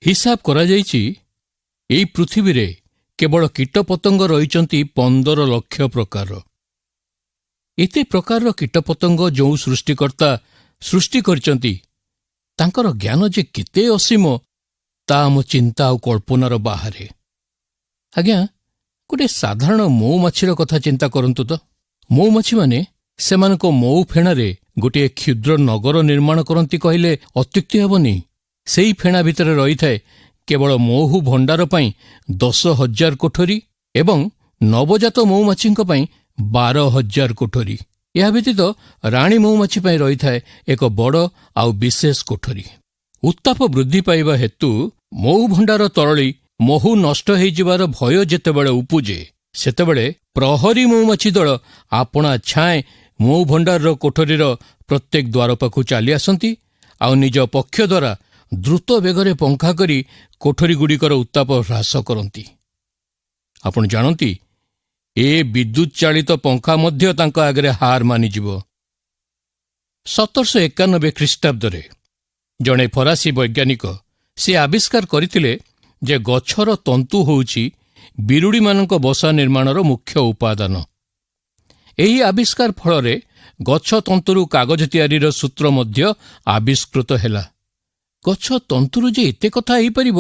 ହିସାବ କରାଯାଇଛି ଏହି ପୃଥିବୀରେ କେବଳ କୀଟପତଙ୍ଗ ରହିଛନ୍ତି 15 ଲକ୍ଷ ପ୍ରକାରର। ଏତେ ପ୍ରକାରର କୀଟପତଙ୍ଗ ଯେଉଁ ସୃଷ୍ଟିକର୍ତ୍ତା ସୃଷ୍ଟି କରିଛନ୍ତି, ତାଙ୍କର ଜ୍ଞାନ ଯେ କେତେ ଅସୀମ, ତାହା ଆମ ଚିନ୍ତା ଆଉ କଳ୍ପନାର ବାହାରେ। ଆଜ୍ଞା, ଗୋଟିଏ ସାଧାରଣ ମହୁମାଛିର କଥା ଚିନ୍ତା କରନ୍ତୁ ତ। ମହୁମାଛିମାନେ ସେମାନଙ୍କ ମହୁ ଫେଣାରେ ଗୋଟିଏ କ୍ଷୁଦ୍ର ନଗର ନିର୍ମାଣ କରନ୍ତି କହିଲେ ଅତ୍ୟୁକ୍ତି ହେବନି। ସେହି ଫେଣା ଭିତରେ ରହିଥାଏ କେବଳ ମହୁ ଭଣ୍ଡାର ପାଇଁ 10,000 କୋଠରୀ ଏବଂ ନବଜାତ ମହୁମାଛିଙ୍କ ପାଇଁ 12,000 କୋଠରୀ। ଏହା ବ୍ୟତୀତ ରାଣୀ ମହୁମାଛି ପାଇଁ ରହିଥାଏ ଏକ ବଡ଼ ଆଉ ବିଶେଷ କୋଠରୀ। ଉତ୍ତାପ ବୃଦ୍ଧି ପାଇବା ହେତୁ ମହୁ ଭଣ୍ଡାର ତରଳି ମହୁ ନଷ୍ଟ ହୋଇଯିବାର ଭୟ ଯେତେବେଳେ ଉପୁଜେ, ସେତେବେଳେ ପ୍ରହରୀ ମହୁମାଛି ଦଳ ଆପଣା ଛାଏଁ ମହୁ ଭଣ୍ଡାରର କୋଠରୀର ପ୍ରତ୍ୟେକ ଦ୍ୱାର ପାଖକୁ ଚାଲି ଆସନ୍ତି ଆଉ ନିଜ ପକ୍ଷ ଦ୍ୱାରା ଦ୍ରୁତ ବେଗରେ ପଙ୍ଖା କରି କୋଠରୀଗୁଡ଼ିକର ଉତ୍ତାପ ହ୍ରାସ କରନ୍ତି। ଆପଣ ଜାଣନ୍ତି, ଏ ବିଦ୍ୟୁତ୍ ଚାଳିତ ପଙ୍ଖା ମଧ୍ୟ ତାଙ୍କ ଆଗରେ ହାର ମାନିଯିବ। 1791 ଖ୍ରୀଷ୍ଟାବ୍ଦରେ ଜଣେ ଫରାସୀ ବୈଜ୍ଞାନିକ ସେ ଆବିଷ୍କାର କରିଥିଲେ ଯେ ଗଛର ତନ୍ତୁ ହେଉଛି ବିରୁଡ଼ିମାନଙ୍କ ବସା ନିର୍ମାଣର ମୁଖ୍ୟ ଉପାଦାନ। ଏହି ଆବିଷ୍କାର ଫଳରେ ଗଛ ତନ୍ତୁରୁ କାଗଜ ତିଆରିର ସୂତ୍ର ମଧ୍ୟ ଆବିଷ୍କୃତ ହେଲା। ଗଛ ତନ୍ତୁରୁ ଯେ ଏତେ କଥା ହେଇପାରିବ,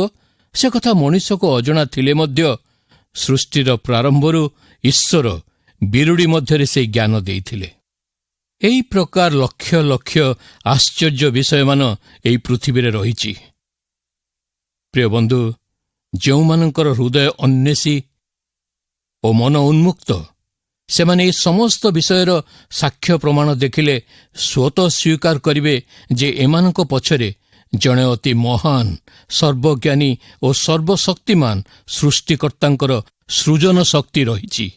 ସେ କଥା ମଣିଷକୁ ଅଜଣା ଥିଲେ ମଧ୍ୟ ସୃଷ୍ଟିର ପ୍ରାରମ୍ଭରୁ ଈଶ୍ୱର ବିରୁଡ଼ି ମଧ୍ୟରେ ସେହି ଜ୍ଞାନ ଦେଇଥିଲେ। ଏହି ପ୍ରକାର ଲକ୍ଷ ଲକ୍ଷ ଆଶ୍ଚର୍ଯ୍ୟ ବିଷୟମାନ ଏହି ପୃଥିବୀରେ ରହିଛି। ପ୍ରିୟ ବନ୍ଧୁ, ଯେଉଁମାନଙ୍କର ହୃଦୟ ଅନ୍ୱେଷୀ ଓ ମନ ଉନ୍ମୁକ୍ତ, ସେମାନେ ଏହି ସମସ୍ତ ବିଷୟର ସାକ୍ଷ୍ୟ ପ୍ରମାଣ ଦେଖିଲେ ସ୍ୱତଃ ସ୍ୱୀକାର କରିବେ ଯେ ଏମାନଙ୍କ ପଛରେ ଜଣେ ଅତି ମହାନ, ସର୍ବଜ୍ଞାନୀ ଓ ସର୍ବଶକ୍ତିମାନ ସୃଷ୍ଟିକର୍ତ୍ତାଙ୍କର ସୃଜନ ଶକ୍ତି ରହିଛି।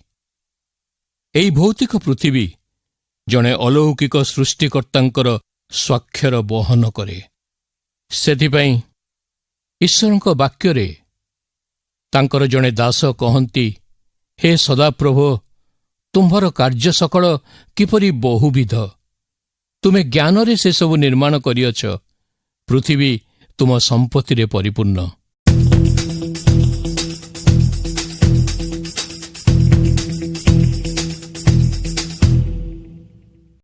ଏହି ଭୌତିକ ପୃଥିବୀ ଜଣେ ଅଲୌକିକ ସୃଷ୍ଟିକର୍ତ୍ତାଙ୍କର ସ୍ୱାକ୍ଷର ବହନ କରେ। ସେଥିପାଇଁ ଈଶ୍ୱରଙ୍କ ବାକ୍ୟରେ ତାଙ୍କର ଜଣେ ଦାସ କହନ୍ତି, ହେ ସଦାପ୍ରଭୁ, ତୁମ୍ଭର କାର୍ଯ୍ୟ ସକଳ କିପରି ବହୁବିଧ। ତୁମେ ଜ୍ଞାନରେ ସେସବୁ ନିର୍ମାଣ କରିଅଛ। ପୃଥିବୀ ତୁମ ସମ୍ପତ୍ତିରେ ପରିପୂର୍ଣ୍ଣ।